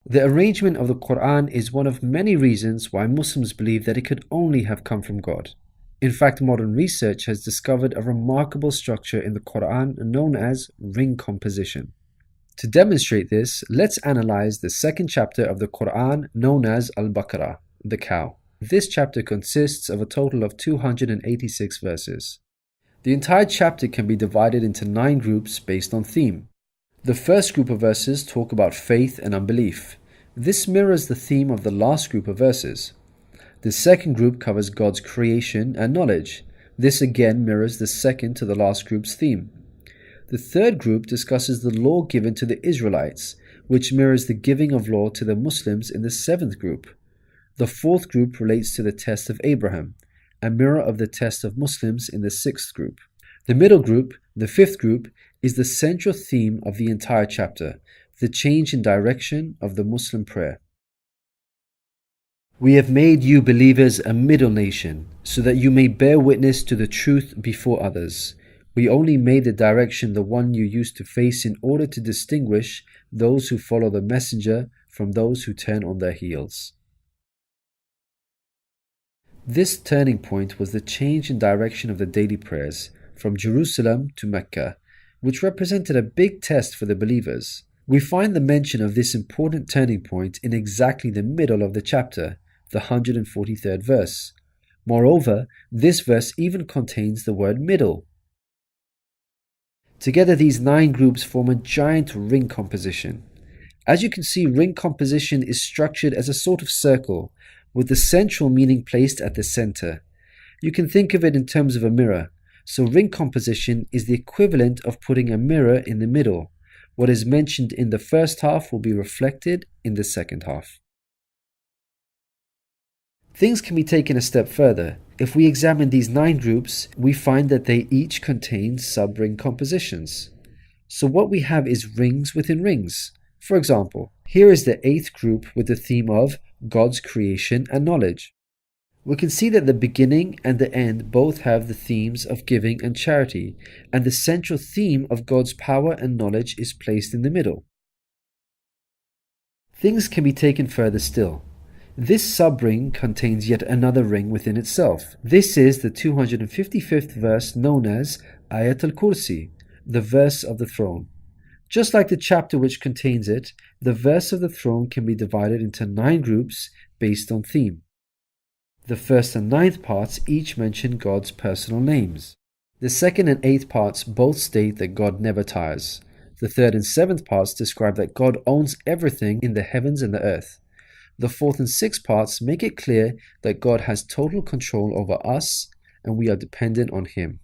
The arrangement of the Qur'an is one of many reasons why Muslims believe that it could only have come from God. In fact, modern research has discovered a remarkable structure in the Qur'an known as ring composition. To demonstrate this, let's analyze the second chapter of the Qur'an known as Al-Baqarah, the cow. This chapter consists of a total of 286 verses. The entire chapter can be divided into 9 groups based on theme. The first group of verses talk about faith and unbelief. This mirrors the theme of the last group of verses. The second group covers God's creation and knowledge. This again mirrors the second to the last group's theme. The third group discusses the law given to the Israelites, which mirrors the giving of law to the Muslims in the 7th group. The fourth group relates to the test of Abraham, a mirror of the test of Muslims in the 6th group. The middle group, the 5th group, is the central theme of the entire chapter, the change in direction of the Muslim prayer. We have made you believers a middle nation, so that you may bear witness to the truth before others. We only made the direction the one you used to face in order to distinguish those who follow the messenger from those who turn on their heels. This turning point was the change in direction of the daily prayers from Jerusalem to Mecca, which represented a big test for the believers. We find the mention of this important turning point in exactly the middle of the chapter, the 143rd verse. Moreover, this verse even contains the word middle. Together, these 9 groups form a giant ring composition. As you can see, ring composition is structured as a sort of circle, with the central meaning placed at the center. You can think of it in terms of a mirror. So ring composition is the equivalent of putting a mirror in the middle. What is mentioned in the first half will be reflected in the second half. Things can be taken a step further. If we examine these 9 groups, we find that they each contain sub-ring compositions. So what we have is rings within rings. For example, here is the 8th group with the theme of God's creation and knowledge. We can see that the beginning and the end both have the themes of giving and charity, and the central theme of God's power and knowledge is placed in the middle. Things can be taken further still. This sub-ring contains yet another ring within itself. This is the 255th verse known as Ayat al-Kursi, the verse of the throne. Just like the chapter which contains it, the verse of the throne can be divided into 9 groups based on theme. The first and 9th parts each mention God's personal names. The 2nd and 8th parts both state that God never tires. The 3rd and 7th parts describe that God owns everything in the heavens and the earth. The 4th and 6th parts make it clear that God has total control over us and we are dependent on Him.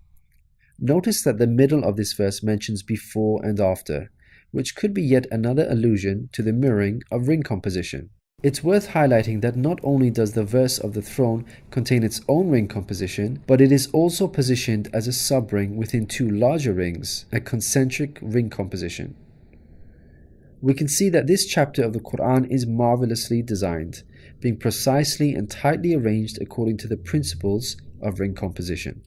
Notice that the middle of this verse mentions before and after, which could be yet another allusion to the mirroring of ring composition. It's worth highlighting that not only does the verse of the throne contain its own ring composition, but it is also positioned as a sub-ring within 2 larger rings, a concentric ring composition. We can see that this chapter of the Qur'an is marvelously designed, being precisely and tightly arranged according to the principles of ring composition.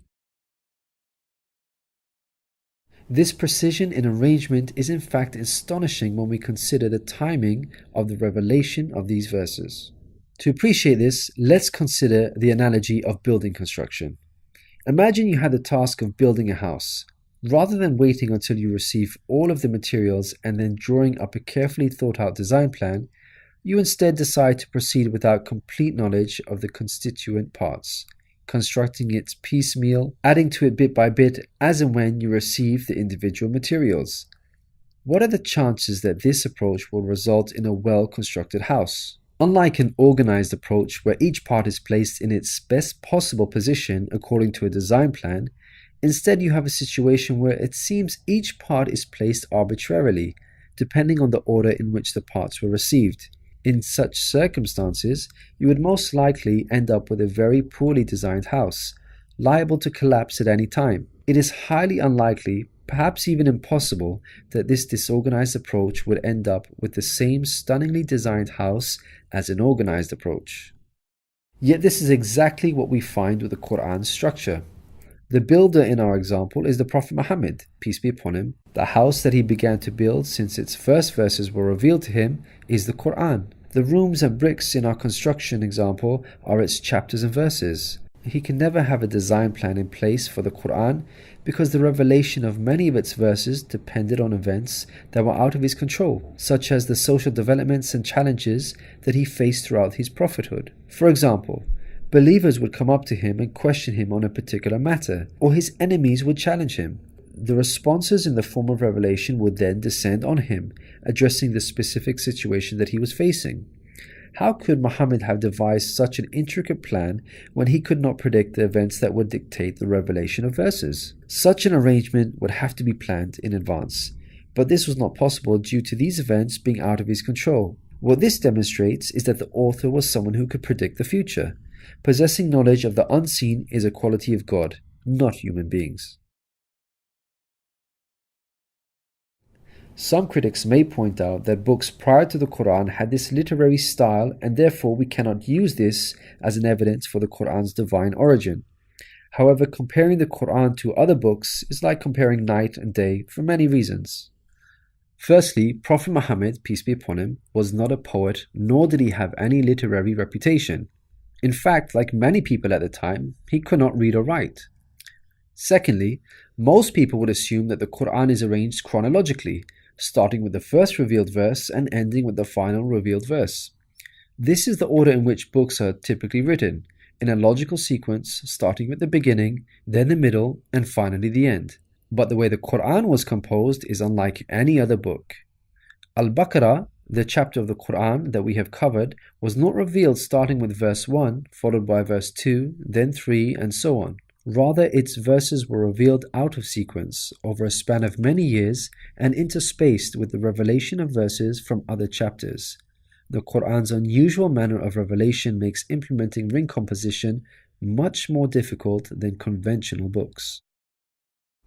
This precision in arrangement is in fact astonishing when we consider the timing of the revelation of these verses. To appreciate this, let's consider the analogy of building construction. Imagine you had the task of building a house. Rather than waiting until you receive all of the materials and then drawing up a carefully thought out design plan, you instead decide to proceed without complete knowledge of the constituent parts, constructing it piecemeal, adding to it bit by bit as and when you receive the individual materials. What are the chances that this approach will result in a well-constructed house? Unlike an organized approach where each part is placed in its best possible position according to a design plan, instead you have a situation where it seems each part is placed arbitrarily, depending on the order in which the parts were received. In such circumstances, you would most likely end up with a very poorly designed house, liable to collapse at any time. It is highly unlikely, perhaps even impossible, that this disorganized approach would end up with the same stunningly designed house as an organized approach. Yet this is exactly what we find with the Qur'an's structure. The builder in our example is the Prophet Muhammad, peace be upon him. The house that he began to build since its first verses were revealed to him is the Qur'an. The rooms and bricks in our construction example are its chapters and verses. He can never have a design plan in place for the Qur'an because the revelation of many of its verses depended on events that were out of his control, such as the social developments and challenges that he faced throughout his prophethood. For example, believers would come up to him and question him on a particular matter, or his enemies would challenge him. The responses in the form of revelation would then descend on him, addressing the specific situation that he was facing. How could Muhammad have devised such an intricate plan when he could not predict the events that would dictate the revelation of verses? Such an arrangement would have to be planned in advance, but this was not possible due to these events being out of his control. What this demonstrates is that the author was someone who could predict the future. Possessing knowledge of the unseen is a quality of God, not human beings. Some critics may point out that books prior to the Qur'an had this literary style and therefore we cannot use this as an evidence for the Qur'an's divine origin. However, comparing the Qur'an to other books is like comparing night and day for many reasons. Firstly, Prophet Muhammad, peace be upon him, was not a poet nor did he have any literary reputation. In fact, like many people at the time, he could not read or write. Secondly, most people would assume that the Qur'an is arranged chronologically, starting with the first revealed verse and ending with the final revealed verse. This is the order in which books are typically written, in a logical sequence starting with the beginning, then the middle, and finally the end. But the way the Qur'an was composed is unlike any other book. Al-Baqarah, the chapter of the Qur'an that we have covered, was not revealed starting with verse 1, followed by verse 2, then 3, and so on. Rather, its verses were revealed out of sequence over a span of many years and interspaced with the revelation of verses from other chapters. The Qur'an's unusual manner of revelation makes implementing ring composition much more difficult than conventional books.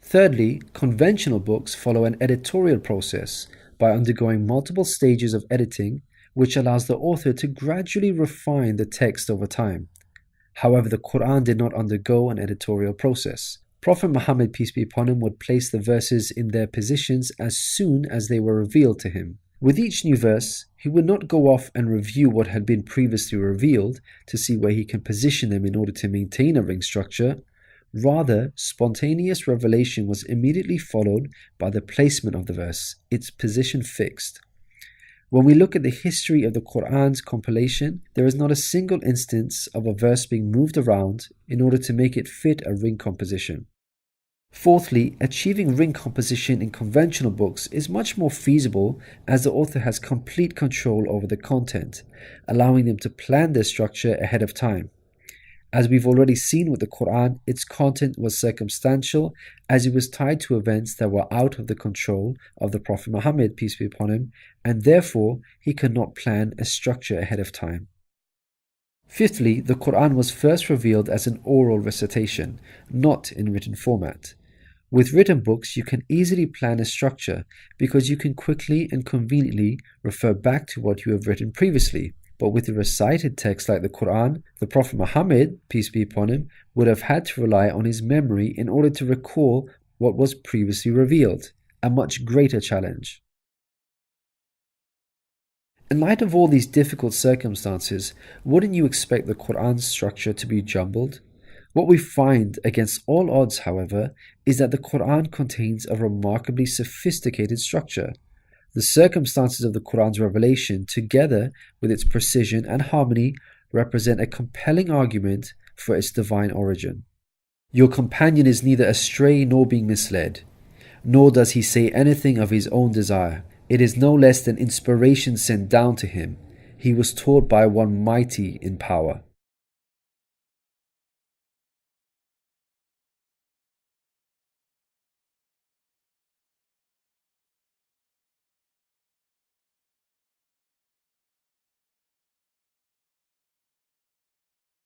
Thirdly, conventional books follow an editorial process by undergoing multiple stages of editing, which allows the author to gradually refine the text over time. However, the Qur'an did not undergo an editorial process. Prophet Muhammad, peace be upon him, would place the verses in their positions as soon as they were revealed to him. With each new verse, he would not go off and review what had been previously revealed to see where he can position them in order to maintain a ring structure. Rather, spontaneous revelation was immediately followed by the placement of the verse, its position fixed. When we look at the history of the Qur'an's compilation, there is not a single instance of a verse being moved around in order to make it fit a ring composition. Fourthly, achieving ring composition in conventional books is much more feasible as the author has complete control over the content, allowing them to plan their structure ahead of time. As we've already seen with the Qur'an, its content was circumstantial as it was tied to events that were out of the control of the Prophet Muhammad, peace be upon him, and therefore he could not plan a structure ahead of time. Fifthly, the Qur'an was first revealed as an oral recitation, not in written format. With written books, you can easily plan a structure because you can quickly and conveniently refer back to what you have written previously. But with a recited text like the Qur'an, the Prophet Muhammad, peace be upon him, would have had to rely on his memory in order to recall what was previously revealed, a much greater challenge. In light of all these difficult circumstances, wouldn't you expect the Qur'an's structure to be jumbled? What we find against all odds, however, is that the Qur'an contains a remarkably sophisticated structure. The circumstances of the Qur'an's revelation, together with its precision and harmony, represent a compelling argument for its divine origin. Your companion is neither astray nor being misled, nor does he say anything of his own desire. It is no less than inspiration sent down to him. He was taught by one mighty in power.